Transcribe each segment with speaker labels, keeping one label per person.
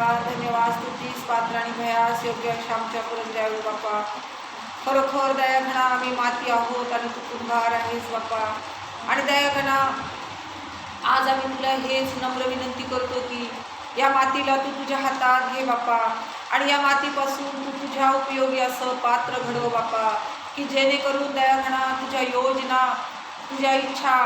Speaker 1: धन्यवाद धन्यवाद. स्तुतीस पात्र आणि भयास योग्य अशा आमच्याकडून द्यावे बापा. खरोखर दयाघना आम्ही माती आहोत आणि तू कुंभार आहेस बापा. आणि दयाघना आज आम्ही तुला हेच नम्र विनंती करतो की या मातीला तू तुझ्या हातात घे बापा. आणि या मातीपासून तू तुझ्या उपयोगी असं पात्र घडव बापा, की जेणेकरून दयाघना तुझ्या योजना, तुझ्या इच्छा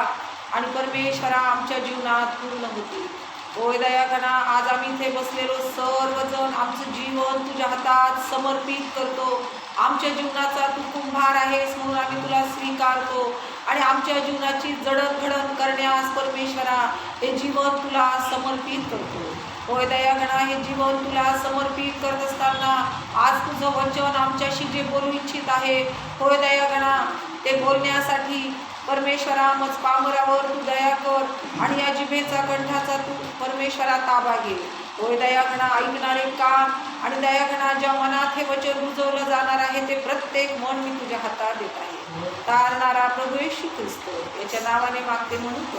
Speaker 1: आणि परमेश्वरा आमच्या जीवनात पूर्ण होतील. होय दयाघना आज आम्ही इथे बसलेलो सर्वजण आमचं जीवन तुझ्या हातात समर्पित करतो. आमच्या जीवनाचा तू कुंभार आहेस म्हणून आम्ही तुला स्वीकारतो आणि आमच्या जीवनाची जडणघडण करण्यास परमेश्वरा हे जीवन तुला समर्पित करतो. होय दयागणा हे जीवन तुला समर्पित करत असताना आज तुझं वचन आमच्याशी जे बोलू इच्छित आहे, होय दयागणा ते बोलण्यासाठी परमेश्वरा मज पामरावर तू दया कर आणि या जिभेचा कंठाचा तू परमेश्वरा ताबा घे. होय दयागणा ऐकणारे कान आणि दयागणा ज्या मनात हे वचन रुजवलं जाणार आहे ते प्रत्येक मन मी तुझ्या हातात देत आहे. तारणारा प्रभू येशू ख्रिस्त याच्या नावाने मागते म्हणून तू.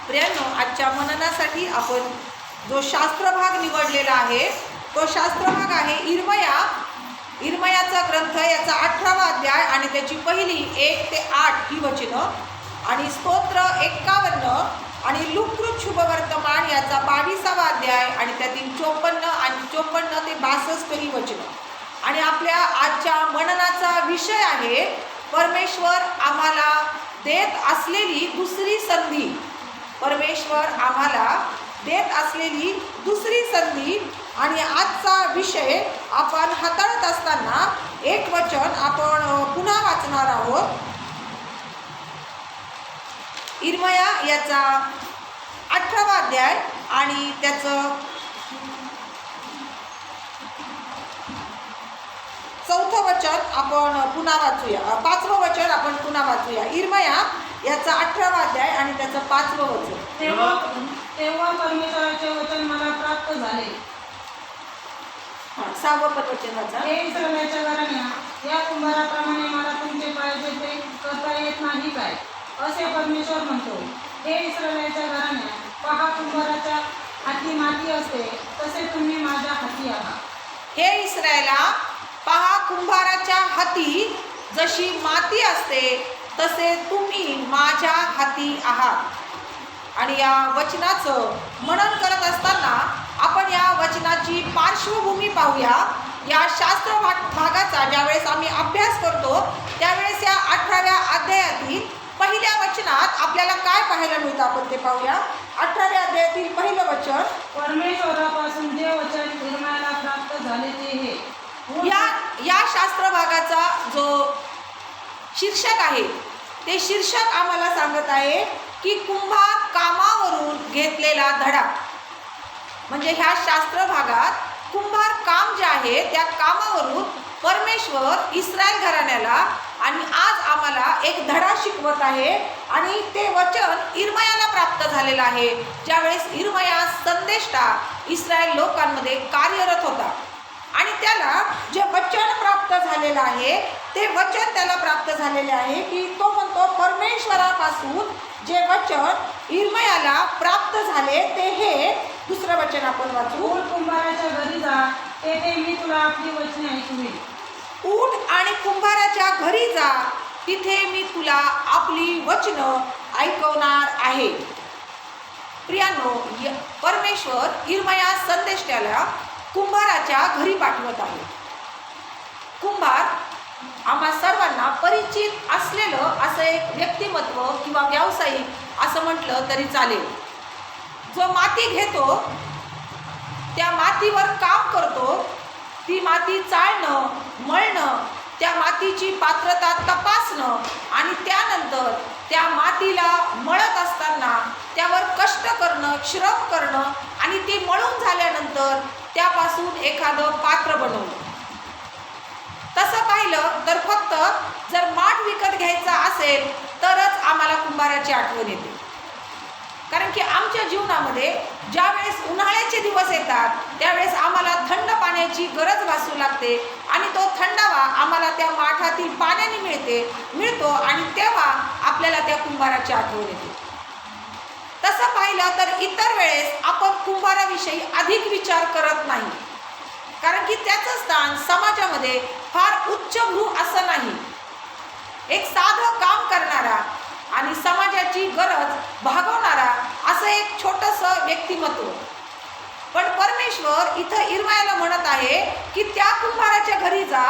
Speaker 1: प्रियांनो, आजच्या मननासाठी आपण जो शास्त्रभाग निवडलेला आहे तो शास्त्रभाग आहे इर्मयाचा ग्रंथ, याचा 18वा अध्याय आणि त्याची पहिली 1 ते 8 ही वचनं आणि स्तोत्र 51 आणि लुकृत शुभवर्तमान याचा 22वा अध्याय आणि त्यातील 54 ते 62 ही वचनं. आणि आपल्या आजच्या मननाचा विषय आहे परमेश्वर आम्हाला देत असलेली दुसरी संधी. परमेश्वर आम्हाला देत असलेली दुसरी संधी. आणि आजचा विषय आपण हाताळत असताना एक वचन आपण पुन्हा वाचणार आहोत. इर्मया याचा 18वा अध्याय आणि त्याचं 4थं वचन आपण पुन्हा वाचूया. 5वं वचन आपण पुन्हा वाचूया. इर्मया याचा 18वा अध्याय आणि त्याचं 5वं वचन.
Speaker 2: तेव्हा परमेश्वराचे वचन मला प्राप्त झाले.
Speaker 1: 6वं वचन वाचा.
Speaker 2: हे इस्रायलाच्या घराण्या, या कुंभाराप्रमाणे मला तुमचे पाहिजे ते करता येत नाही काय, असे परमेश्वर म्हणतो. हे इस्रायलाच्या घराण्या, पहा कुंभाराच्या हाती माती असते तसे तुम्ही माझ्या हाती आहात.
Speaker 1: हे इस्रायला, पहा कुंभाराच्या हाती जशी माती असते तसे तुम्ही माझ्या हाती आहात. आणि या वचनाचं मनन करत असताना आपण या वचनाची पार्श्वभूमी पाहूया. या शास्त्र भागाचा ज्यावेळेस आम्ही अभ्यास करतो त्यावेळेस या 18व्या अध्यायातील पहिल्या वचनात आपल्याला काय पाहायला मिळतं आपण ते पाहूया. 18व्या अध्यायातील पहिलं वचन,
Speaker 2: परमेश्वरापासून जे वचन इर्मयाला प्राप्त झाले ते हे.
Speaker 1: या शास्त्र भागाचा जो शीर्षक आहे ते शीर्षक आम्हाला सांगत आहे की कुंभार कामावरून घेतलेला धडा. म्हणजे ह्या शास्त्र भागात कुंभार काम जे आहे त्या कामावरून परमेश्वर इस्रायल घराण्याला आणि आज आम्हाला एक धडा शिकवत आहे. आणि ते वचन इर्मयाला प्राप्त झालेलं आहे ज्यावेळेस इर्मया संदेष्टा इस्रायल लोकांमध्ये कार्यरत होता. आणि त्याला जे वचन प्राप्त झालेलं आहे ते वचन त्याला प्राप्त झालेले आहे की तो म्हणतो परमेश्वरापासून जे वचन इर्मयाला प्राप्त झाले ते हे. दुसरं वचन आपण वाचू.
Speaker 2: उठ कुंभाराच्या घरी जा, तेथे मी तुला आपली वचने ऐकवेन.
Speaker 1: उठ आणि कुंभाराच्या घरी जा, तिथे मी तुला आपली वचनं ऐकवणार आहे. प्रियांनो, परमेश्वर इर्मया संदेष्टाला कुंभाराच्या घरी पाठवत आहे. कुंभार आम्हा सर्वांना परिचित असलेलं असं एक व्यक्तिमत्व किंवा व्यावसायिक असं म्हटलं तरी चालेल. जो माती घेतो, त्या मातीवर काम करतो, ती माती चाळणं, मळणं, त्या मातीची पात्रता तपासणं आणि त्यानंतर त्या मातीला मळत असताना त्यावर कष्ट करणं, श्रम करणं आणि ती मळून झाल्यानंतर त्यापासून एखादं पात्र बनवणं. तसं पाहिलं तर फक्त जर माठ विकत घ्यायचा असेल तरच आम्हाला कुंभाराची आठवण येते. कारण की आमच्या जीवनामध्ये ज्यावेळेस उन्हाळ्याचे दिवस येतात त्यावेळेस आम्हाला थंड पाण्याची गरज भासू लागते आणि तो थंडावा आम्हाला त्या माठातील पाण्याने मिळतो आणि तेव्हा आपल्याला त्या कुंभाराची आठवण येते. तसं पाहिलं तर इतर वेळेस आपण कुंभाराविषयी अधिक विचार करत नाही, कारण की त्याचं स्थान समाजामध्ये फार उच्चभ्रू असं नाही. एक साधं काम करणारा आणि समाजाची गरज भागवणारा असं एक छोटंसं व्यक्तिमत्व. पण परमेश्वर इथं इर्मायाला म्हणत आहे की त्या कुंभाराच्या घरी जा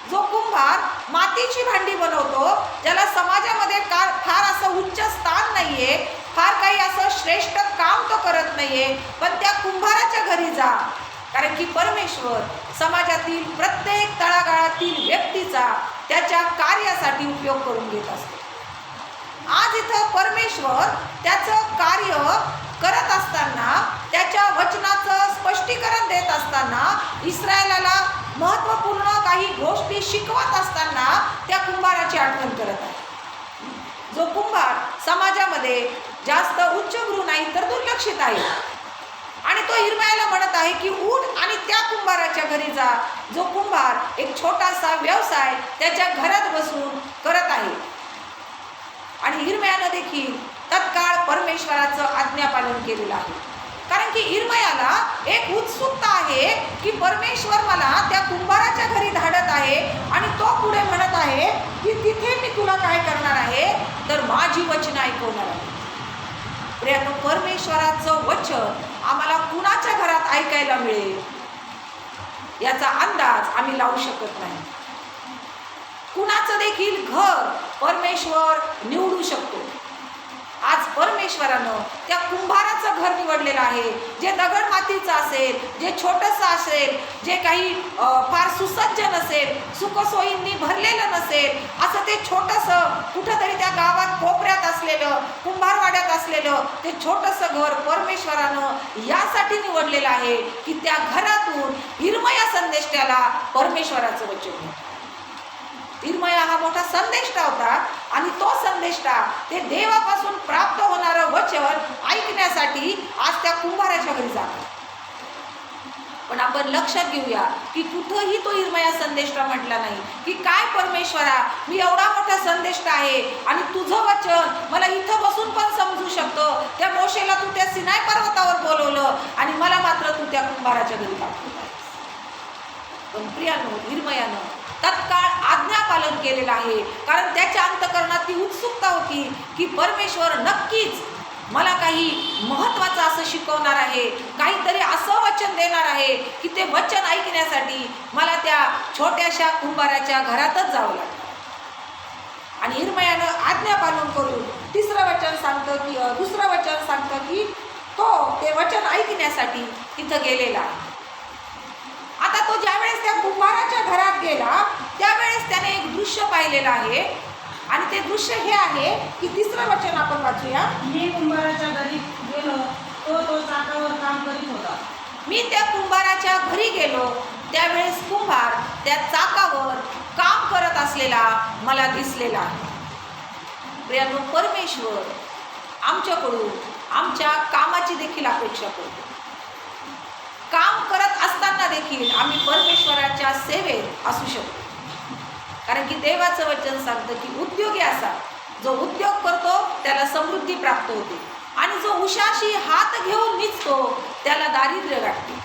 Speaker 1: जो कुंभार मातीची भांडी बनवतो, ज्याला समाजामध्ये फार असं उच्च स्थान नाहीये, फार काही असं श्रेष्ठ काम तो करत नाहीये, पण त्या कुंभाराच्या घरी जा, कारण की परमेश्वर समाजातील प्रत्येक तळागाळातील व्यक्तीचा त्याच्या कार्यासाठी उपयोग करून घेत असतो. आज इथं परमेश्वर त्याचं कार्य करत असताना, त्याच्या वचनाचं स्पष्टीकरण देत असताना, इस्रायलाला महत्त्वपूर्ण काही गोष्टी शिकवत असताना त्या कुंभाराची आठवण करत आहे. जो कुंभार समाजामध्ये जास्त उच्चभ्रू नाही तर दुर्लक्षित आहे. आणि तो इर्मायाला म्हणत आहे की उठ आणि त्या कुंभाराच्या घरी जा जो कुंभार एक छोटासा व्यवसाय त्याच्या घरात बसून करत आहे. आणि इर्मायानं देखील तत्काळ परमेश्वराचं आज्ञापालन केलेलं आहे, कारण की इर्मायाला एक उत्सुकता आहे की परमेश्वर मला त्या कुंभाराच्या घरी धाडत आहे आणि तो पुढे म्हणत आहे की तिथे मी तुला काय करणार आहे तर माझी वचनं ऐकवणार आहे. प्रियानो, परमेश्वराचं वचन आम्हाला कुणाच्या घरात ऐकायला मिळेल याचा अंदाज आम्ही लावू शकत नाही. कुणाचं देखील घर परमेश्वर निवडू शकतो. आज परमेश्वरानं त्या कुंभाराचं घर निवडलेलं आहे, जे दगड मातीचं असेल, जे छोटंसं असेल, जे काही फार सुसज्ज नसेल, सुखसोयींनी भरलेलं नसेल, असं ते छोटंसं कुठंतरी त्या गावात कोपऱ्यात असलेलं, कुंभारवाड्यात असलेलं ते छोटंसं घर परमेश्वरानं यासाठी निवडलेलं आहे की त्या घरातून इर्मया संदेष्टाला परमेश्वराचं वचन. इर्मया हा मोठा संदेष्टा होता आणि तो संदेष्टा ते देवापासून प्राप्त होणारं वचन ऐकण्यासाठी आज त्या कुंभाराच्या घरी जातो. पण आपण लक्षात घेऊया की कुठंही तो इर्मया संदेष्टा म्हटला नाही की काय परमेश्वरा, मी एवढा मोठा संदेष्टा आहे आणि तुझं वचन मला इथं बसून पण समजू शकतं. त्या मोशेला तू त्या सिनाय पर्वतावर बोलवलं आणि मला मात्र तू त्या कुंभाराच्या घरी पाठवलं. पण प्रियानो, इर्मयानं तत्काळ आज्ञापालन केलेलं आहे, कारण त्याच्या अंतःकरणात ती उत्सुकता होती की परमेश्वर नक्कीच मला काही महत्त्वाचं असं शिकवणार आहे, काहीतरी असं वचन देणार आहे की ते वचन ऐकण्यासाठी मला त्या छोट्याशा कुंभाराच्या घरातच जावं लागतं. आणि इर्मयानं आज्ञापालन करून दुसरं वचन सांगतं की तो ते वचन ऐकण्यासाठी तिथं गेलेला. आता तो ज्यावेळेस त्या कुंभाराच्या घरात गेला त्यावेळेस त्याने एक दृश्य पाहिलेलं आहे आणि ते दृश्य हे आहे की तिसरं वचन आपण वाचूया.
Speaker 2: मी कुंभाराच्या घरी गेलो, तो चाकावर काम करीत होता.
Speaker 1: मी त्या कुंभाराच्या घरी गेलो त्यावेळेस कुंभार त्या चाकावर काम करत असलेला मला दिसलेला आहे. प्रियानो, परमेश्वर आमच्याकडून आमच्या कामाची देखील अपेक्षा करतो. काम करत असताना देखील आम्ही परमेश्वराच्या सेवेत असू शकतो, कारण की देवाचं वचन सांगतं की उद्योगी असा जो उद्योग करतो त्याला समृद्धी प्राप्त होते आणि जो उशाशी हात घेऊन निघतो त्याला दारिद्र्य गाठते.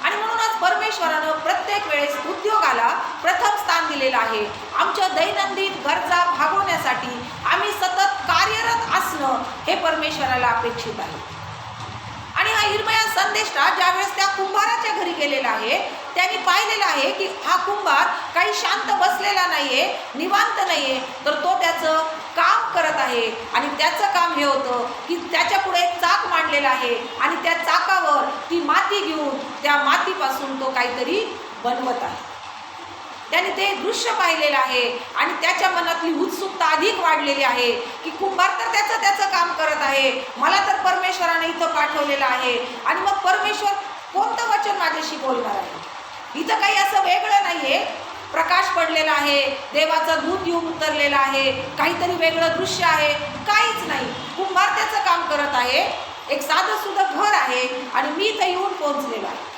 Speaker 1: आणि म्हणूनच परमेश्वरानं प्रत्येक वेळेस उद्योगाला प्रथम स्थान दिलेलं आहे. आमच्या दैनंदिन गरजा भागवण्यासाठी आम्ही सतत कार्यरत असणं हे परमेश्वराला अपेक्षित आहे. आणि हा इर्मया संदेष्टा ज्यावेळेस त्या कुंभाराच्या घरी गेलेला आहे त्यांनी पाहिलेलं आहे की हा कुंभार काही शांत बसलेला नाहीये, निवांत नाहीये, तर तो त्याचं काम करत आहे. आणि त्याचं काम हे होतं की त्याच्यापुढे एक चाक मांडलेलं आहे आणि त्या चाकावर ती माती घेऊन त्या मातीपासून तो काहीतरी बनवत आहे. त्याने ते दृश्य पाहिलेलं आहे आणि त्याच्या मनातली उत्सुकता अधिक वाढलेली आहे की कुंभार तर त्याचं काम करत आहे, मला तर परमेश्वराने इथं पाठवलेलं आहे आणि मग परमेश्वर कोणतं वचन माझ्याशी बोलणार आहे. इथं काही असं वेगळं नाहीये, प्रकाश पडलेला आहे, देवाचा दूत येऊन उतरलेला आहे, काहीतरी वेगळं दृश्य आहे, काहीच नाही. कुंभार त्याचं काम करत आहे, एक साधं सुद्धा घर आहे आणि मी इथं येऊन पोहोचलेलो आहे.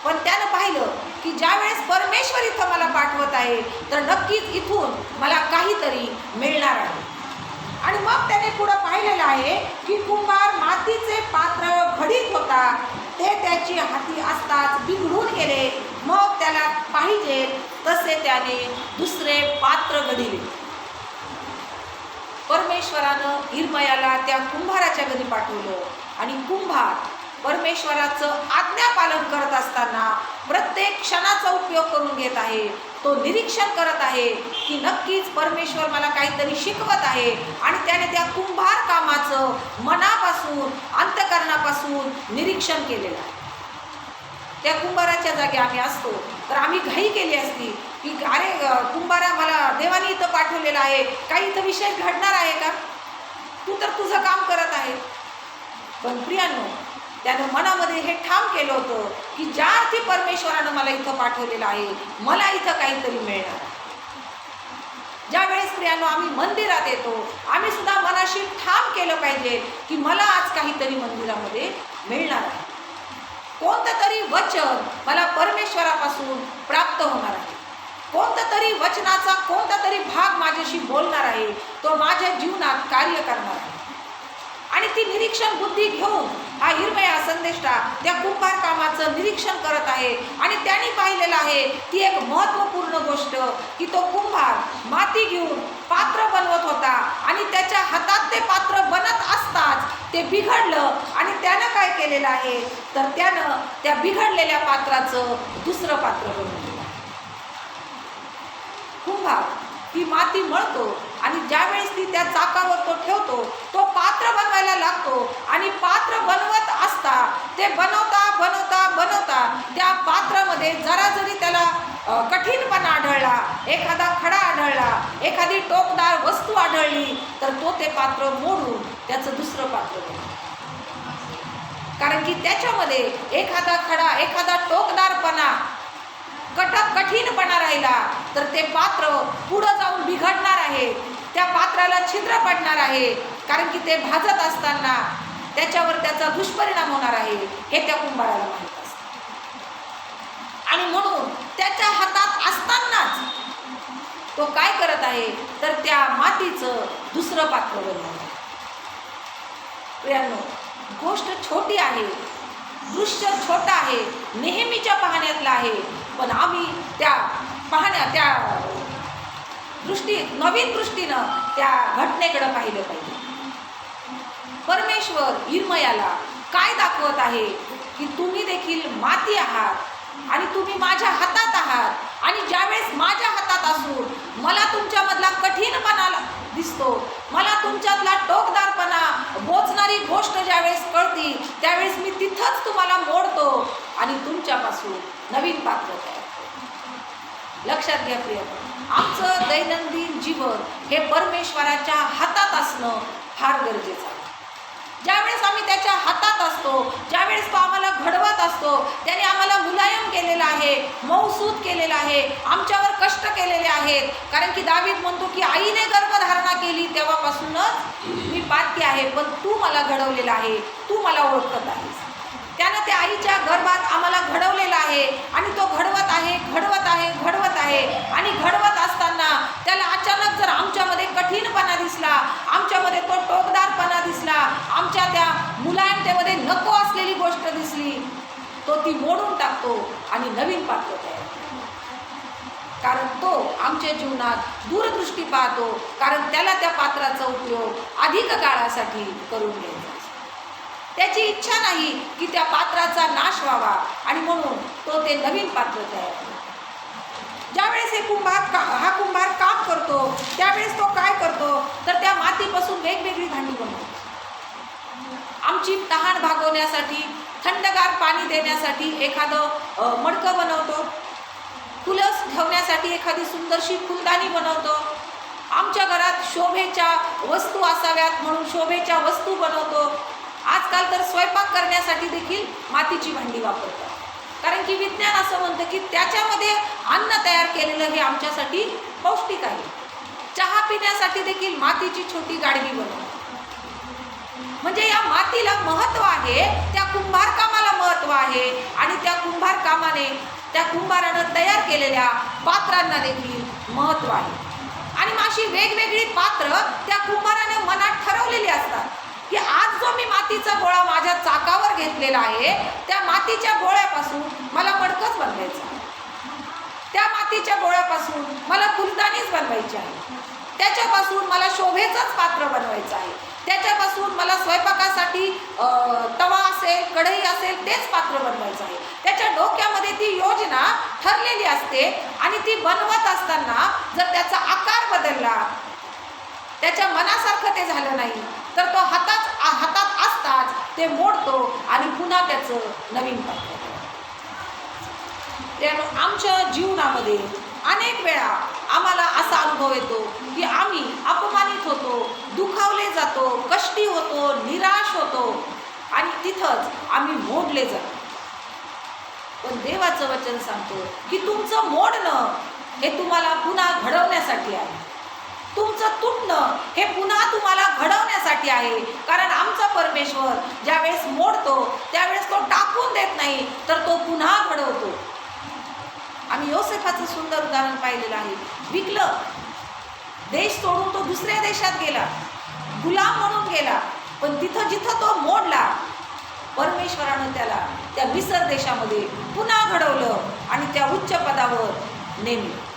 Speaker 1: पण त्यानं पाहिलं की ज्यावेळेस परमेश्वर इथं मला पाठवत आहे तर नक्कीच इथून मला काहीतरी मिळणार आहे. आणि मग मग त्याने पुढे पाहिलेलं आहे की कुंभार मातीचे पात्र घडीत होता, ते त्याची हाती असताच बिघडून गेले. मग त्याला पाहिजे तसे त्याने दुसरे पात्र घडिले. परमेश्वरानं इर्मयाला त्या कुंभाराच्या घरी पाठवलं आणि कुंभार परमेश्वराचं आज्ञापालन करत असताना प्रत्येक क्षणाचा उपयोग करून घेत आहे. तो निरीक्षण करत आहे की नक्कीच परमेश्वर मला काहीतरी शिकवत आहे आणि त्याने त्या कुंभार कामाचं मनापासून अंतःकरणापासून निरीक्षण केलेलं आहे. त्या कुंभाराच्या जागी आम्ही असतो तर आम्ही घाई केली असती की अरे कुंभारा, मला देवाने इथं पाठवलेलं आहे, काही इथं विशेष घडणार आहे का, तू तर तुझं काम करत आहे. पण प्रियांनो, त्यानं मनामध्ये हे ठाम केलं होतं की ज्या अर्थी परमेश्वरानं मला इथं पाठवलेलं आहे, मला इथं काहीतरी मिळणार. ज्या वेळेस प्रियांनो आम्ही मंदिरात येतो, आम्ही सुद्धा मनाशी ठाम केलं पाहिजे की मला आज काहीतरी मंदिरामध्ये मिळणार आहे. कोणतं तरी वचन मला परमेश्वरापासून प्राप्त होणार आहे. कोणतं तरी वचनाचा कोणता तरी भाग माझ्याशी बोलणार आहे, तो माझ्या जीवनात कार्य करणार आहे. आणि ती निरीक्षण बुद्धी घेऊन हा इर्मया संदेष्टा त्या कुंभार कामाचं निरीक्षण करत आहे आणि त्यांनी पाहिलेलं आहे ती एक महत्त्वपूर्ण गोष्ट की तो कुंभार माती घेऊन पात्र बनवत होता आणि त्याच्या हातात ते पात्र बनत असताच ते बिघडलं आणि त्यानं काय केलेलं आहे तर त्यानं त्या बिघडलेल्या पात्राचं दुसरं पात्र बनवलं. कुंभार ती माती मळतो आणि ज्यावेळेस ती त्या चाकावर तो ठेवतो, तो पात्र बनवायला लागतो आणि पात्र बनवत असता ते बनवता बनवता बनवता त्या पात्रामध्ये जरा जरी त्याला कठीणपणा आढळला, एखादा खडा आढळला, एखादी टोकदार वस्तू आढळली तर तो ते पात्र मोडून त्याचं दुसरं पात्र बनवतो. कारण की त्याच्यामध्ये एखादा खडा, एखादा टोकदारपणा, कठीणपणा राहिला तर ते पात्र पुढं जाऊन बिघडणार आहे, त्या पात्राला छिद्र पडणार आहे. कारण की ते भाजत असताना त्याच्यावर त्याचा दुष्परिणाम होणार आहे हे त्या कुंभाराला माहीत असतं. आणि म्हणून त्याच्या हातात असतानाच तो काय करत आहे तर त्या मातीचं दुसरं पात्र बनवणार. प्रियांनो, गोष्ट छोटी आहे, दृश्य छोटं आहे, नेहमीच्या पाहण्यातलं आहे, पण आम्ही त्या नवीन दृष्टीनं त्या घटनेकडे पाहिलं पाहिजे. परमेश्वर इर्मयाला काय दाखवत आहे की तुम्ही देखील माती आहात आणि तुम्ही माझ्या हातात आहात आणि ज्यावेळेस माझ्या हातात असून मला तुमच्यामधला कठीणपणा दिसतो, मला तुमच्यातला टोकदारपणा, बोचणारी गोष्ट ज्यावेळेस कळती त्यावेळेस मी तिथंच तुम्हाला मोडतो आणि तुमच्यापासून नवीन पात्र तयार करतो. लक्षात घ्या प्रिय, आमचं दैनंदिन जीवन हे परमेश्वराच्या हातात असणं फार गरजेचं आहे. ज्यावेळेस आम्ही त्याच्या हातात असतो, ज्यावेळेस तो आम्हाला घडवत असतो, त्याने आम्हाला मुलायम केलेलं आहे, मौसूद केलेलं आहे, आमच्यावर कष्ट केलेले आहेत. कारण की दावीद म्हणतो की आईने गर्भधारणा केली तेव्हापासूनच मी बाकी आहे, पण तू मला घडवलेलं आहे, तू मला ओळखत आहेस. त्यानं त्या आईच्या गर्भात आम्हाला घडवलेलं आहे आणि तो घडवत आहे आणि घडवत असताना त्याला अचानक जर आमच्यामध्ये कठीणपणा दिसला, आमच्यामध्ये तो टोकदारपणा दिसला, आमच्या त्या मुलायमतेमध्ये नको असलेली गोष्ट दिसली, तो ती मोडून टाकतो आणि नवीन पात्र तयार करतो. कारण तो आमच्या जीवनात दूरदृष्टी पाहतो, कारण त्याला त्या पात्राचा उपयोग अधिक काळासाठी करून घ्यायचा. त्याची इच्छा नाही की त्या पात्राचा नाश व्हावा आणि म्हणून तो ते नवीन पात्र तयार करतो. ज्यावेळेस हा कुंभार काम करतो त्यावेळेस तो काय करतो तर त्या मातीपासून वेगवेगळी भांडी बनवतो. आमची तहान भागवण्यासाठी, थंडगार पाणी देण्यासाठी एखादं मडकं बनवतो, फुलं ठेवण्यासाठी एखादी सुंदरशी फुलदाणी बनवतो, आमच्या घरात शोभेच्या वस्तू असाव्यात म्हणून शोभेच्या वस्तू बनवतो. आजकाल तर स्वयंपाक करण्यासाठी देखील मातीची भांडी वापरतात. कारण की विज्ञान असं म्हणतं की त्याच्यामध्ये अन्न तयार केलेलं हे आमच्यासाठी पौष्टिक आहे. चहा पिण्यासाठी देखील मातीची छोटी गाडगी बनवतात. म्हणजे या मातीला महत्त्व आहे, त्या कुंभार कामाला महत्त्व आहे आणि त्या कुंभार कामाने, त्या कुंभारानं तयार केलेल्या पात्रांना देखील महत्त्व आहे. आणि अशी वेगवेगळी पात्र त्या कुंभाराने मनात बनलेला आहे, त्या मातीच्या गोळ्यापासून मला मडकच बनवायचं आहे. त्या मातीच्या गोळ्यापासून मला फुलदाणीच बनवायची आहे. त्याच्यापासून मला शोभेचंच पात्र बनवायचं आहे. त्याच्यापासून मला स्वयंपाकासाठी तवा असेल, कढई असेल, तेच पात्र बनवायचं आहे. त्याच्या डोक्यामध्ये ती योजना ठरलेली असते आणि ती बनवत असताना जर त्याचा आकार बदलला, त्याच्या मनासारखं ते झालं नाही, तर तो हातात असताच ते मोडतो आणि पुन्हा त्याचं नवीन पात्र. त्यामुळे आमच्या जीवनामध्ये अनेक वेळा आम्हाला असा अनुभव येतो की आम्ही अपमानित होतो, दुखावले जातो, कष्टी होतो, निराश होतो आणि तिथंच आम्ही मोडले जातो. पण देवाचं वचन सांगतो की तुमचं मोडणं हे तुम्हाला पुन्हा घडवण्यासाठी आहे. तुमचं तुटणं हे पुन्हा तुम्हाला घडवण्यासाठी आहे. कारण आमचा परमेश्वर ज्यावेळेस मोडतो त्यावेळेस तो टाकून देत नाही, तर तो पुन्हा घडवतो. आम्ही योसेफाचं सुंदर उदाहरण पाहिलेलं आहे. विकलं, देश सोडून तो दुसऱ्या देशात गेला, गुलाम म्हणून गेला, पण तिथं जिथं तो मोडला, परमेश्वरानं त्याला त्या मिसर देशामध्ये पुन्हा घडवलं आणि त्या उच्च पदावर नेमलं.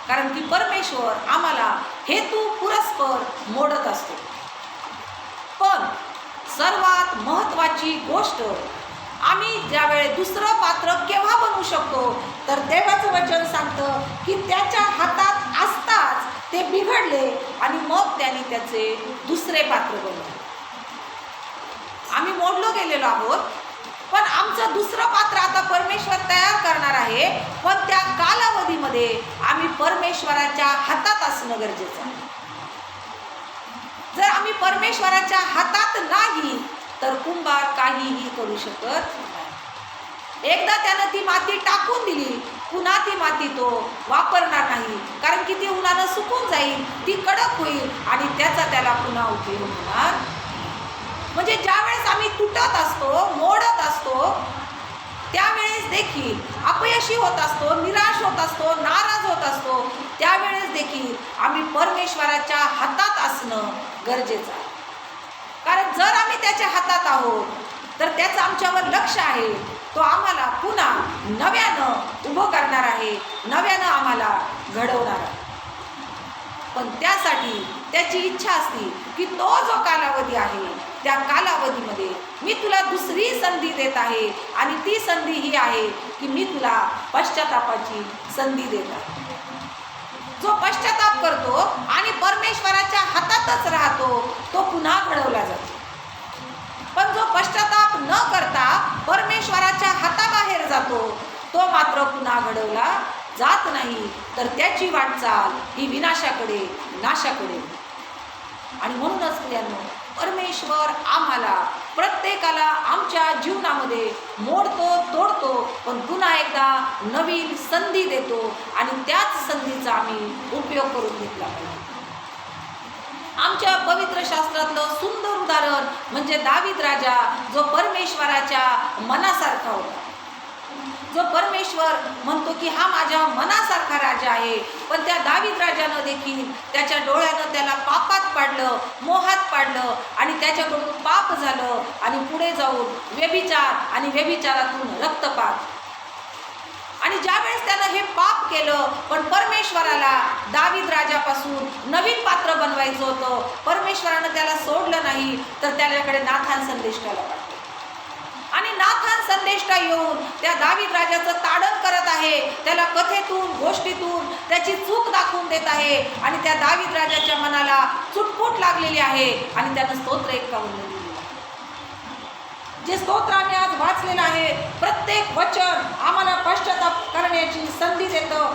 Speaker 1: कारण की परमेश्वर आम्हाला हेतू पुरस्पर मोडत असतो. पण सर्वात महत्त्वाची गोष्ट, आम्ही ज्यावेळेस दुसरं पात्र केव्हा बनवू शकतो, तर देवाचं वचन सांगतं की त्याच्या हातात असताच ते बिघडले आणि मग त्याने त्याचे दुसरे पात्र बनवले. आम्ही मोडलो गेलेलो आहोत, पण आमचं दुसरं पात्र आता परमेश्वर तयार करणार आहे. पण त्या कालावधीमध्ये आम्ही परमेश्वराच्या हातात असणं गरजेचं आहे. जर आम्ही परमेश्वराच्या हातात नाही तर कुंभार काहीही करू शकत नाही. एकदा त्यानं ती माती टाकून दिली, पुन्हा ती माती तो वापरणार नाही. कारण की ती उन्हानं सुकून जाईल, ती कडक होईल आणि त्याचा त्याला पुन्हा उपयोग होणार. म्हणजे ज्यावेळेस आम्ही तुटत असतो, मोडत असतो, त्यावेळेस देखील अपयशी होत असतो, निराश होत असतो, नाराज होत असतो, त्यावेळेस देखील आम्ही परमेश्वराच्या हातात असणं गरजेचं आहे. कारण जर आम्ही त्याच्या हातात आहोत तर त्याचं आमच्यावर लक्ष आहे. तो आम्हाला पुन्हा नव्यानं उभं करणार आहे, नव्यानं आम्हाला घडवणार आहे. पण त्यासाठी त्याची इच्छा असते की तो जो कालावधी आहे त्या कालावधीमध्ये मी तुला दुसरी संधी देत आहे आणि ती संधी ही आहे की मी तुला पश्चातापाची संधी देत आहे. जो पश्चाताप करतो आणि परमेश्वराच्या हातातच राहतो तो पुन्हा घडवला जातो. पण जो पश्चाताप न करता परमेश्वराच्या हाताबाहेर जातो तो मात्र पुन्हा घडवला जात नाही, तर त्याची वाटचाल ही विनाशाकडे, नाशाकडे. आणि म्हणूनच प्रियांनो, परमेश्वर आम्हाला प्रत्येकाला आमच्या जीवनामध्ये मोडतो, तोडतो, पण पुन्हा एकदा नवीन संधी देतो आणि त्याच संधीचा आम्ही उपयोग करून घेतला पाहिजे. आमच्या पवित्र शास्त्रातलं सुंदर उदाहरण म्हणजे दावीद राजा, जो परमेश्वराच्या मनासारखा होता. जो परमेश्वर म्हणतो की हा माझ्या मनासारखा राजा आहे, पण त्या दावीद राजानं देखील त्याच्या डोळ्यानं त्याला पापात पाडलं, मोहात पाडलं आणि त्याच्याकडून पाप झालं आणि पुढे जाऊन व्यभिचार आणि व्यभिचारातून रक्तपात. आणि ज्यावेळेस त्यानं हे पाप केलं, पण परमेश्वराला दावीद राजापासून नवीन पात्र बनवायचं होतं, परमेश्वरानं त्याला सोडलं नाही, तर त्याच्याकडे नाथान संदेष्टाला पाठवलं. आणि नाथान संदेष्टा येऊन त्या दावीद राजाचं ताडण करत आहे, त्याला कथेतून, गोष्टीतून त्याची चूक दाखवून देत आहे आणि त्या दावीद राजाच्या मनाला चुटपुट लागलेली आहे आणि त्यानं स्तोत्र 51 लिहिलं. जे स्तोत्र आम्ही आज वाचलेलं आहे, प्रत्येक वचन आम्हाला पश्चाताप करण्याची संधी देतं,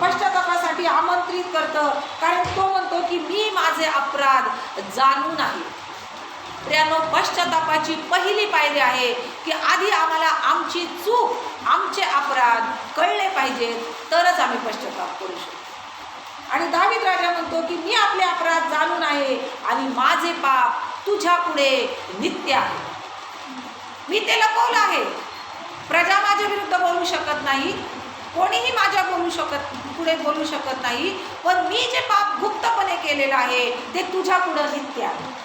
Speaker 1: पश्चातापासाठी आमंत्रित करतं. कारण तो म्हणतो की मी माझे अपराध जाणून आहे. प्रियांनो, पश्चातापाची पहिली पायरी आहे की आधी आम्हाला आमची चूक, आमचे अपराध कळले पाहिजेत, तरच आम्ही पश्चाताप करू शकतो. आणि दावीद राजा म्हणतो की मी आपले अपराध जाणून आहे आणि माझे पाप तुझ्या पुढे नित्य आहे. मी ते लपवलं आहे. प्रजा माझ्या विरुद्ध बोलू शकत नाही, कोणीही माझ्या पुढे बोलू शकत नाही, पण मी जे पाप गुप्तपणे केलेलं आहे ते तुझ्या पुढे नित्य आहे.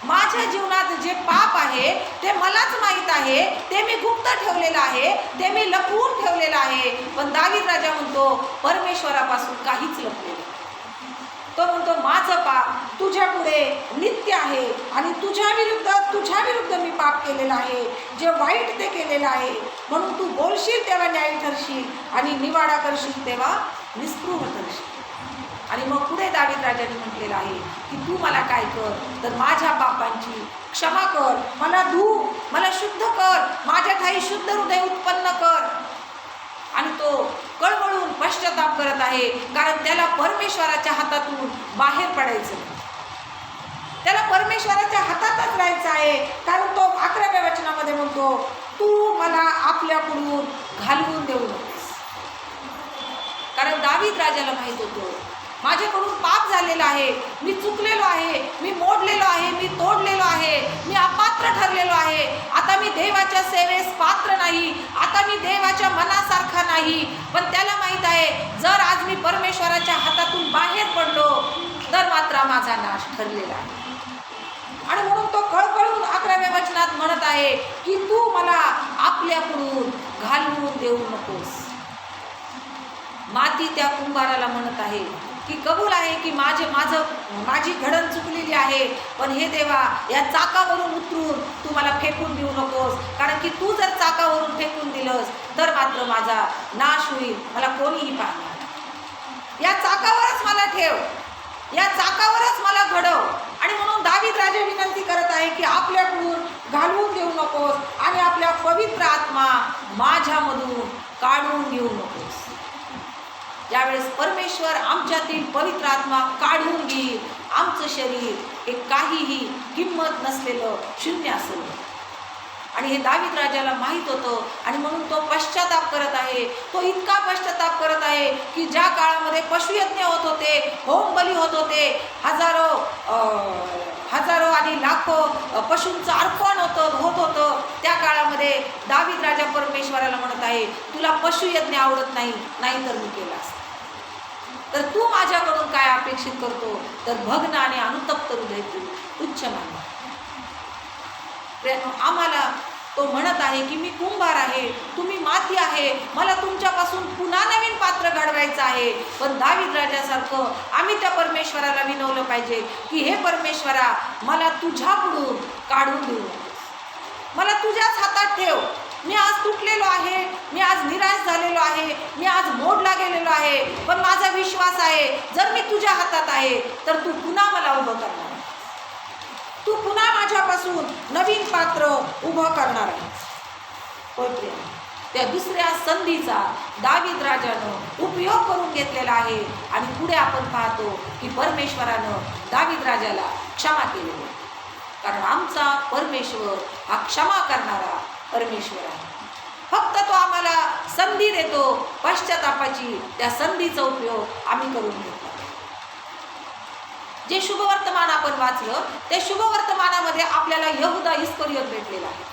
Speaker 1: माझ्या जीवनात जे पाप आहे ते मलाच माहीत आहे, ते मी गुप्त ठेवलेलं आहे, ते मी लपवून ठेवलेलं आहे. पण दावीद राजा म्हणतो परमेश्वरापासून काहीच लपलेलं. तो म्हणतो माझं पाप तुझ्या पुढे नित्य आहे आणि तुझ्या विरुद्ध मी पाप केलेलं आहे, जे वाईट ते केलेलं आहे. म्हणून तू बोलशील तेव्हा न्यायी ठरशील आणि निवाडा करशील तेव्हा निस्पृह ठरशील. आणि मग पुढे दावीद राजाने म्हटलेलं आहे की तू मला काय कर तर माझ्या पापांची क्षमा कर, मला धू, मला शुद्ध कर, माझ्या ठाई शुद्ध हृदय उत्पन्न कर. आणि तो कळवळून पश्चाताप करत आहे, कारण त्याला परमेश्वराच्या हातातून बाहेर पडायचं, त्याला परमेश्वराच्या हातातच राहायचं आहे. कारण तो 11व्या वचनामध्ये म्हणतो तू मला आपल्याकडून घालवून देऊ नकोस. कारण दावीद राजाला माहीत होतं माझ्याकडून पाप झालेलं आहे, मी चुकलेलो आहे, मी मोडलेलो आहे, मी तोडलेलो आहे, मी अपात्र ठरलेलो आहे. आता मी देवाच्या सेवेस पात्र नाही, आता मी देवाच्या मनासारखा नाही. पण त्याला माहीत आहे जर आज मी परमेश्वराच्या हातातून बाहेर पडलो तर मात्र माझा नाश ठरलेला आहे. आणि म्हणून तो कळकळून 11व्या वचनात म्हणत आहे की तू मला आपल्याकडून घालवून देऊ नकोस. माती त्या कुंभाराला म्हणत आहे की कबूल आहे की माझी घडण चुकलेली आहे, पण हे देवा या चाकावरून उतरून तू मला फेकून देऊ नकोस. कारण की तू जर चाकावरून फेकून दिलंस तर मात्र माझा नाश होईल, मला कोणीही पाहणार. या चाकावरच मला ठेव, या चाकावरच मला घडव. आणि म्हणून दावीद राजा विनंती करत आहे की आपल्याकडून घालवून देऊ नकोस आणि आपल्या पवित्र आत्मा माझ्यामधून काढून घेऊ नकोस. ज्यावेळेस परमेश्वर आमच्यातील पवित्र आत्मा काढून घेईल, आमचं शरीर हे काहीही किंमत नसलेलं शून्य असेल. आणि हे दावीद राजाला माहीत होतं आणि म्हणून तो पश्चाताप करत आहे. तो इतका पश्चाताप करत आहे की ज्या काळामध्ये पशुयज्ञ होत होते, होम बली होत होते, हजारो आणि लाखो पशूंचं अर्पण होत होतं, त्या काळामध्ये दावीद राजा परमेश्वराला म्हणत आहे तुला पशुयज्ञ आवडत नाही, नाहीतर मी केला असता. तर तू माझ्याकडून काय अपेक्षित करतो तर भग्न आणि अनुतप्त हृदय तुच्छ मानला. आम्हाला तो म्हणत आहे की मी कुंभार आहे, तुम्ही माती आहे, मला तुमच्यापासून पुन्हा नवीन पात्र घडवायचं आहे. पण दावीद राजासारखं आम्ही त्या परमेश्वराला विनवलं पाहिजे की हे परमेश्वरा मला तुझ्याकडून काढून देऊ नकोस, मला तुझ्याच हातात ठेव. मी आज तुटलेलो आहे, मी आज निराश झालेलो आहे, मी आज मोडला गेलेलो आहे, पण माझा विश्वास आहे जर मी तुझ्या हातात आहे तर तू पुन्हा मला उभं करणार, तू पुन्हा माझ्यापासून नवीन पात्र उभं करणार आहे. होय, त्या दुसऱ्या संधीचा दावीद राजानं उपयोग करून घेतलेला आहे. आणि पुढे आपण पाहतो की परमेश्वरानं दावीद राजाला क्षमा केलेली, कारण आमचा परमेश्वर हा क्षमा करणारा परमेश्वर आहे. फक्त तो आम्हाला संधी देतो पश्चातापाची, त्या संधीचा उपयोग आम्ही करून घेतो. जे शुभवर्तमान आपण वाचलं त्या शुभवर्तमानामध्ये आपल्याला यहुदा इस्करियोत भेटलेला आहे.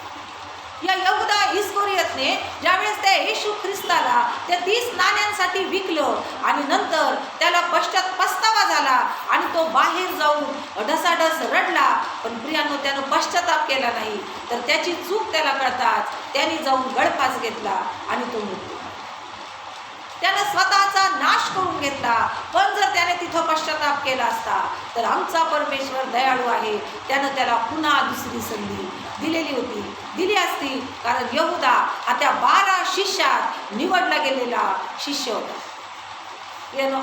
Speaker 1: या यहुदा इस्करियोतने ज्यावेळेस त्या येशू ख्रिस्ताला त्या 30 नाण्यांसाठी विकलं आणि नंतर त्याला पस्तावा झाला आणि तो बाहेर जाऊन ढसाढस रडला, पण प्रियांनो त्यानं पश्चाताप केला नाही, तर त्याची चूक त्याला कळताच त्याने जाऊन गळफास घेतला आणि तो मृत्यू. त्यानं स्वतःचा नाश करून घेतला. पण जर त्याने तिथं पश्चाताप केला असता तर आमचा परमेश्वर दयाळू आहे, त्यानं त्याला पुन्हा दुसरी संधी दिली असती. कारण यहुदा हा त्या 12 शिष्यात निवडला गेलेला शिष्य होता.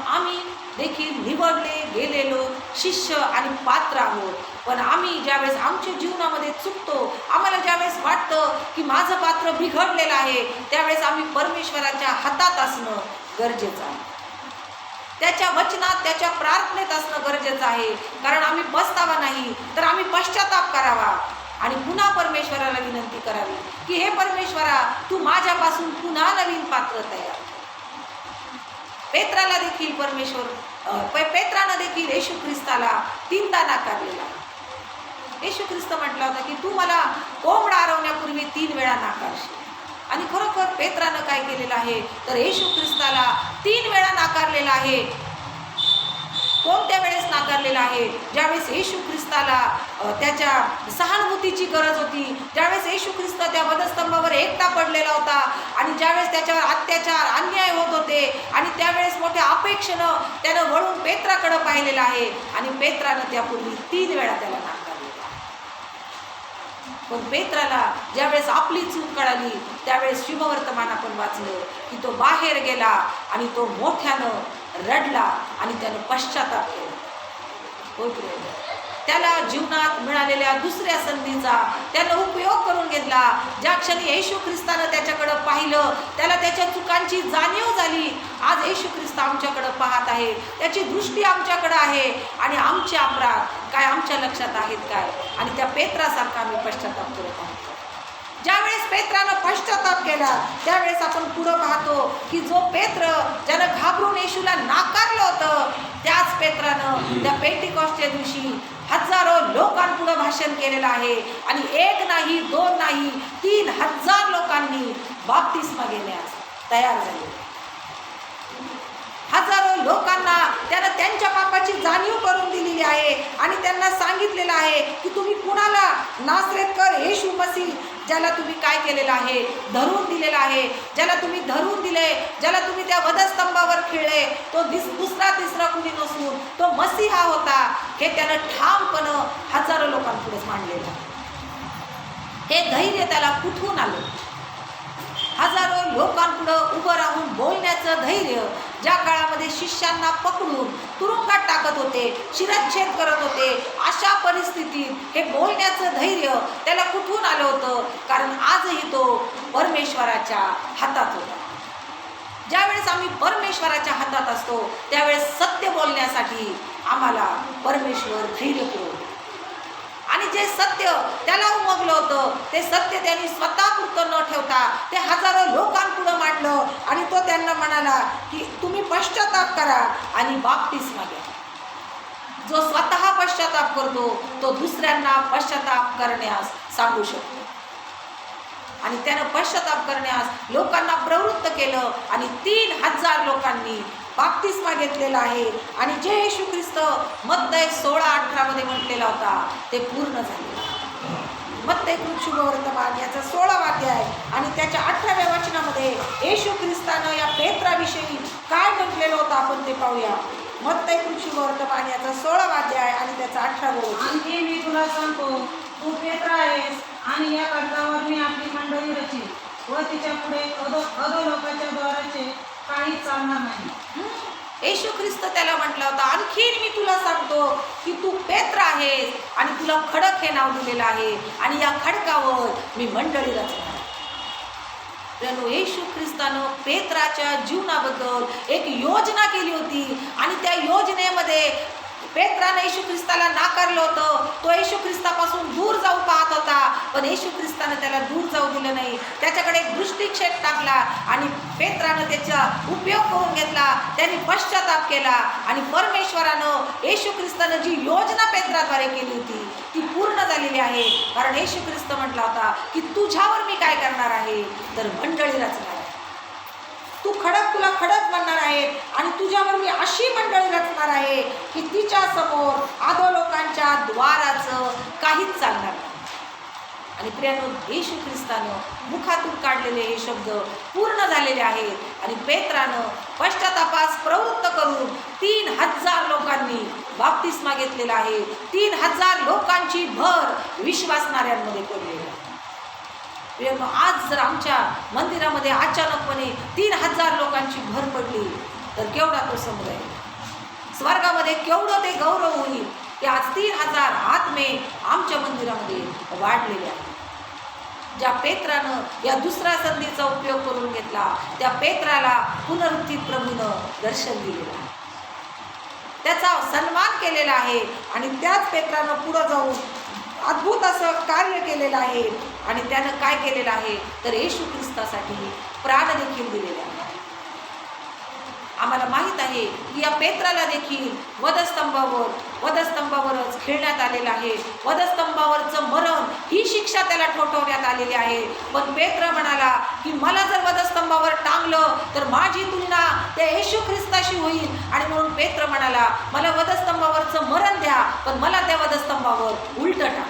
Speaker 1: आम्ही देखील निवडले गेलेलो शिष्य आणि पात्र आहोत. पण आम्ही ज्यावेळेस आमच्या जीवनामध्ये चुकतो, आम्हाला ज्यावेळेस वाटतं की माझं पात्र बिघडलेलं आहे, त्यावेळेस आम्ही परमेश्वराच्या हातात असणं गरजेचं आहे, त्याच्या वचनात त्याच्या प्रार्थनेत असणं गरजेचं आहे. कारण आम्ही पस्तावा नाही तर आम्ही पश्चाताप करावा आणि पुन्हा परमेश्वराला विनंती करावी की हे परमेश्वरा तू माझ्यापासून पुन्हा नवीन पात्र तयार. पेत्राला देखील पेत्रानं देखील येशू ख्रिस्ताला 3दा नाकारलेला. येशू ख्रिस्त म्हटला होता की तू मला कोंबडा आरवण्यापूर्वी 3 वेळा नाकारशील. आणि खरोखर पेत्रानं काय केलेलं आहे तर येशू ख्रिस्ताला 3 वेळा नाकारलेला आहे. कोणत्या वेळेस नाकारलेलं आहे. ज्यावेळेस येशू ख्रिस्ताला त्याच्या सहानुभूतीची गरज होती, ज्यावेळेस येशू ख्रिस्त त्या वधस्तंभावर एकटा पडलेला होता आणि ज्यावेळेस त्याच्यावर अत्याचार अन्याय होत होते आणि त्यावेळेस मोठ्या अपेक्षेनं त्यानं वळून पेत्राकडे पाहिलेलं आहे आणि पेत्रानं त्यापूर्वी 3 वेळा त्याला नाकारलेलं. पण पेत्राला ज्यावेळेस आपली चूक कळाली त्यावेळेस शुभवर्तमान आपण वाचलं की तो बाहेर गेला आणि तो मोठ्यानं रडला आणि त्यानं पश्चाताप केला. होय, त्याला जीवनात मिळालेल्या दुसऱ्या संधीचा त्यानं उपयोग करून घेतला. ज्या क्षणी येशू ख्रिस्तानं त्याच्याकडं पाहिलं, त्याला त्याच्या चुकांची जाणीव झाली. आज येशू ख्रिस्त आमच्याकडं पाहत आहे, त्याची दृष्टी आमच्याकडं आहे आणि आमचे अपराध काय आमच्या लक्षात आहेत काय, आणि त्या पेत्रासारखा आम्ही पश्चाताप करत आहोत. ज्यावेळेस पेत्रानं पश्चाताप केला त्यावेळेस आपण पुढं पाहतो की जो पेत्र ज्यानं घाबरून येशूला नाकारलं होतं त्याच पेत्रानं त्या पेंटिकॉस्टच्या दिवशी हजारो लोकांपुढं भाषण केलेलं आहे आणि 1 नाही 2 नाही 3000 लोकांनी बाप्तिस्मा घेण्यास तयार झाले. हजारो लोकांना त्यानं त्यांच्या पापाची जाणीव करून दिलेली आहे आणि त्यांना सांगितलेलं आहे की तुम्ही कुणाला नासरेतकर येशू मसीह ज्याला तुम्ही काय केलेलं आहे, धरून दिलेलं आहे, ज्याला तुम्ही धरून दिले, ज्याला तुम्ही त्या वधस्तंभावर खेळले, तो दुसरा तिसरा कुणी नसून तो मसीहा होता, हे त्यानं ठामपणं हजारो लोकांपुढे मांडलेलं. हे धैर्य त्याला कुठून आलं? हजारो लोकांपुढं उभं राहून बोलण्याचं धैर्य. ज्या काळामध्ये शिष्यांना पकडून तुरुंगात टाकत होते, शिरच्छेद करत होते, अशा परिस्थितीत हे बोलण्याचं धैर्य त्याला कुठून आलं होतं? कारण आजही तो परमेश्वराच्या हातात होता. ज्यावेळेस आम्ही परमेश्वराच्या हातात असतो त्यावेळेस सत्य बोलण्यासाठी आम्हाला परमेश्वर धैर्य पुरवतो. आणि जे सत्य त्याला उमगलं होतं ते सत्य त्यांनी स्वतःपुरतं न ठेवता ते हजारो लोकांपुढं मांडलं आणि तो त्यांना म्हणाला की तुम्ही पश्चाताप करा आणि बाप्तिस्मा घ्या. जो स्वतः पश्चाताप करतो तो दुसऱ्यांना पश्चाताप करण्यास सांगू शकतो. आणि त्यानं पश्चाताप करण्यास लोकांना प्रवृत्त केलं आणि 3000 लोकांनी बाप्तिस्मा घेतलेला आहे. आणि जे येशू ख्रिस्त मत्तई 16:18 मध्ये म्हटलेला होता ते पूर्ण झाले. मत्तई शुभवर्तमान याचा 16वा अध्याय आणि त्याच्या 18व्या वचनामध्ये येशू ख्रिस्तानं या पेत्राविषयी काय म्हटलेलं होतं आपण ते पाहूया. मत्तई शुभवर्तमान याचा 16वा अध्याय आणि त्याचा 18वा वचन.
Speaker 2: आणखी मी तुला सांगतो, तू पेत्र आहेस आणि या खडकावर मी आपली मंडळी रचीन व तिच्या पुढे अधोलोकाच्या द्वाराचे काहीच चालणार नाही.
Speaker 1: येशू ख्रिस्त त्याला म्हटला होता, आणखीन मी तुला सांगतो की तू पेत्र आहेस आणि तुला खडक हे नाव दिलेलं आहे आणि या खडकावर मी मंडळी रचणार. येशू ख्रिस्तानं पेत्राच्या जीवनाबद्दल एक योजना केली होती आणि त्या योजनेमध्ये पेत्राने येशू ख्रिस्ताला नाकारलं होतं. तो येशू ख्रिस्तापासून दूर जाऊ पाहत होता, पण येशू ख्रिस्तानं त्याला दूर जाऊ दिलं नाही. त्याच्याकडे एक दृष्टिक्षेप टाकला आणि पेत्रानं त्याचा उपयोग करून घेतला. त्यांनी पश्चाताप केला आणि परमेश्वरानं येशू ख्रिस्तानं जी योजना पेत्राद्वारे केली होती ती पूर्ण झालेली आहे. कारण येशू ख्रिस्त म्हटला होता की तुझ्यावर मी काय करणार आहे तर मंडळी रचणार आहे. तू खडक तुला खडक म्हणणार आहे आणि तुझ्यावर मी अशी मंडळी रचणार आहे की तिच्या समोर अधोलोकांच्या द्वाराचं काहीच चालणार नाही. आणि प्रियानो, येशू ख्रिस्तानं मुखातून काढलेले हे शब्द पूर्ण झालेले आहेत आणि पेत्रानं पश्चातापास प्रवृत्त करून 3000 लोकांनी बाप्तिस्मा घेतलेला आहे. 3000 लोकांची भर विश्वासणाऱ्यांमध्ये पडलेली आहे. आज जर आमच्या मंदिरामध्ये अचानकपणे 3000 लोकांची भर पडली तर केवढा तो समुदाय, स्वर्गामध्ये केवढं ते गौरव होईल की आज 3000 आत्मे आमच्या मंदिरामध्ये वाढलेले आहेत. ज्या पेत्रानं या दुसऱ्या संधीचा उपयोग करून घेतला त्या पेत्राला पुनरुत्थित प्रभूनं दर्शन दिलेलं आहे, त्याचा सन्मान केलेला आहे आणि त्याच पेत्रानं पुढं जाऊन अद्भुत असं कार्य केलेलं आहे. आणि त्यानं काय केलेलं आहे तर येशू ख्रिस्तासाठी प्राण देखील दिलेले आहे. आम्हाला माहीत आहे की या पेत्राला देखील वधस्तंभावरच खेळण्यात आलेलं आहे. वधस्तंभावरचं मरण ही शिक्षा त्याला ठोठवण्यात आलेली आहे. पण पेत्र म्हणाला की मला जर वधस्तंभावर टांगलं तर माझी तुलना त्या येशू ख्रिस्ताशी होईल. आणि म्हणून पेत्र म्हणाला मला वधस्तंभावरचं मरण द्या, पण मला त्या वधस्तंभावर उलटं टाका,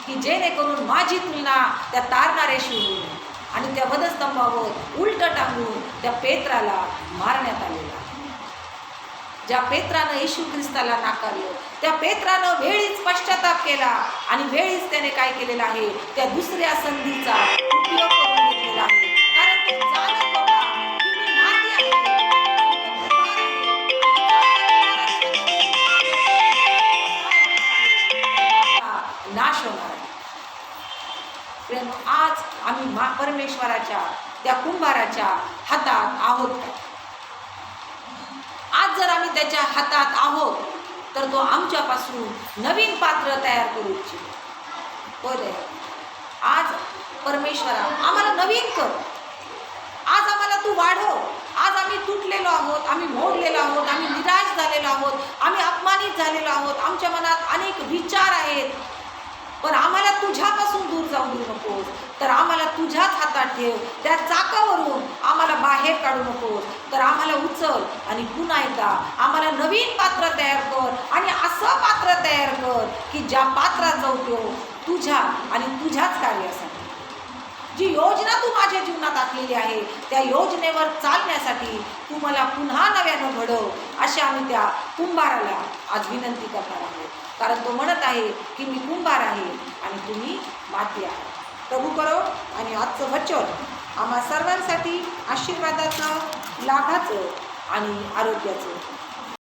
Speaker 1: की जेणेकरून माझी तुलना त्या तारणाऱ्याशी होईल. आणि त्या वधस्तंभावर उलटं टांगून त्या पेत्राला मारण्यात आलेला. ज्या पेत्रानं येशू ख्रिस्ताला नाकारलं, त्या पेत्रानं वेळीच पश्चाताप केला आणि वेळीच त्याने काय केलेलं आहे, त्या दुसऱ्या संधीचा उपयोग करून घेतलेला आहे. कारण तो जाणत होता की मी माती आहे आणि तो नाश होणार आहे. प्रेम, आज आम्ही परमेश्वराच्या त्या कुंभाराच्या हातात आहोत का? आज जर आम्ही त्याच्या हातात आहोत तर तो आमच्यापासून नवीन पात्र तयार करू इच्छितो. बरं, आज परमेश्वरा आम्हाला नवीन कर. आज आम्हाला तू वाढव. आज आम्ही तुटलेलो आहोत, आम्ही मोडलेलो आहोत, आम्ही निराश झालेलो आहोत, आम्ही अपमानित झालेलो आहोत, आमच्या मनात अनेक विचार आहेत. पण आम्हाला तुझ्यापासून दूर जाऊ देऊ नकोस, तर आम्हाला तुझ्याच हातात ठेव. त्या चाकावरून आम्हाला बाहेर काढू नकोस, तर आम्हाला उचल आणि पुन्हा एकदा आम्हाला नवीन पात्र तयार कर. आणि असं पात्र तयार कर की ज्या पात्रात जाऊ तो तुझ्या आणि तुझ्याच कार्यासाठी, जी योजना तू माझ्या जीवनात आखलेली आहे त्या योजनेवर चालण्यासाठी तू मला पुन्हा नव्यानं घडव. अशा आम्ही त्या कुंभाराला आज विनंती करणार आहोत. कारण तो म्हणत आहे की मी कुंभार आहे आणि तुम्ही माती आहे. प्रभू करो आणि आजचं वचन आम्हा सर्वांसाठी आशीर्वादाचं, लाभाचं आणि आरोग्याचं